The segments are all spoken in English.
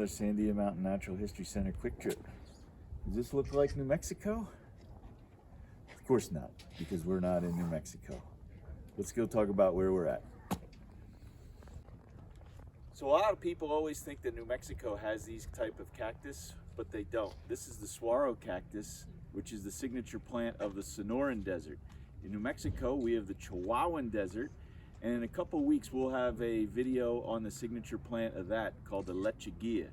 Sandia Mountain Natural History Center quick trip. Does this look like New Mexico? Of course not, because we're not in New Mexico. Let's go talk about where we're at. So a lot of people always think that New Mexico has these type of cactus, but they don't. This is the Saguaro Cactus, which is the signature plant of the Sonoran Desert. In New Mexico, we have the Chihuahuan Desert, and in a couple weeks we'll have a video on the signature plant of that called the lechuguilla.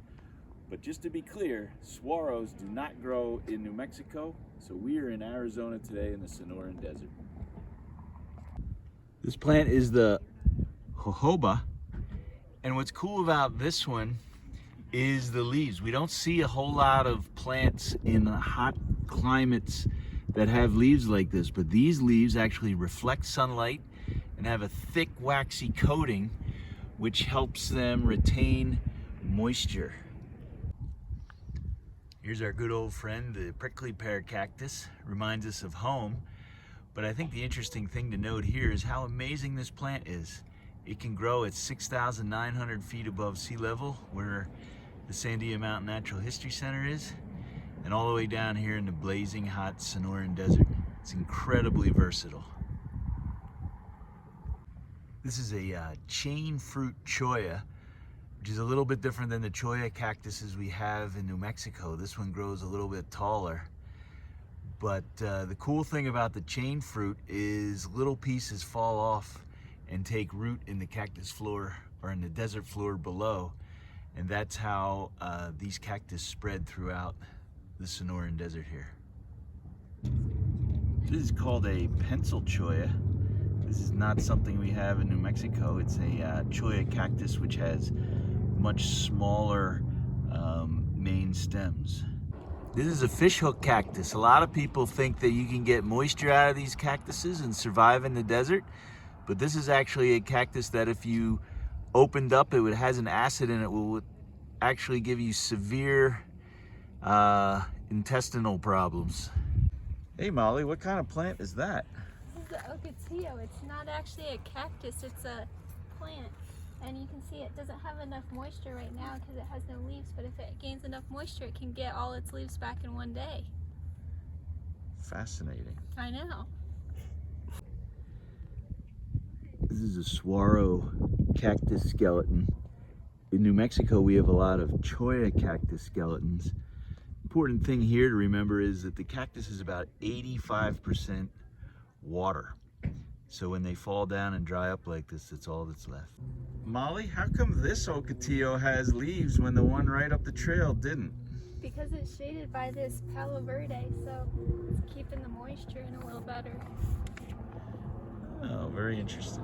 But just to be clear, saguaros do not grow in New Mexico, so we are in Arizona today in the Sonoran Desert. This plant is the Jojoba, and what's cool about this one is the leaves. We don't see a whole lot of plants in hot climates that have leaves like this, but these leaves actually reflect sunlight and have a thick waxy coating which helps them retain moisture. Here's our good old friend, the prickly pear cactus. Reminds us of home, but I think the interesting thing to note here is how amazing this plant is. It can grow at 6,900 feet above sea level, where the Sandia Mountain Natural History Center is, and all the way down here in the blazing hot Sonoran Desert. It's incredibly versatile. This is a chain fruit cholla, which is a little bit different than the cholla cactuses we have in New Mexico. This one grows a little bit taller. But the cool thing about the chain fruit is little pieces fall off and take root in the cactus floor or in the desert floor below. And that's how these cactus spread throughout the Sonoran Desert here. This is called a pencil cholla. This is not something we have in New Mexico. It's a cholla cactus which has much smaller main stems. This is a fishhook cactus. A lot of people think that you can get moisture out of these cactuses and survive in the desert, but this is actually a cactus that if you opened up, it has an acid in it, will actually give you severe intestinal problems. Hey Molly, what kind of plant is that? This is the Ocuzio. It's not actually a cactus, it's a plant. And you can see it doesn't have enough moisture right now because it has no leaves, but if it gains enough moisture, it can get all its leaves back in one day. Fascinating. I know. This is a Saguaro Cactus skeleton. In New Mexico, we have a lot of cholla cactus skeletons. Important thing here to remember is that the cactus is about 85% water. So when they fall down and dry up like this, that's all that's left. Molly, how come this Ocuzio has leaves when the one right up the trail didn't? Because it's shaded by this Palo Verde, so it's keeping the moisture in a little better. Oh, very interesting.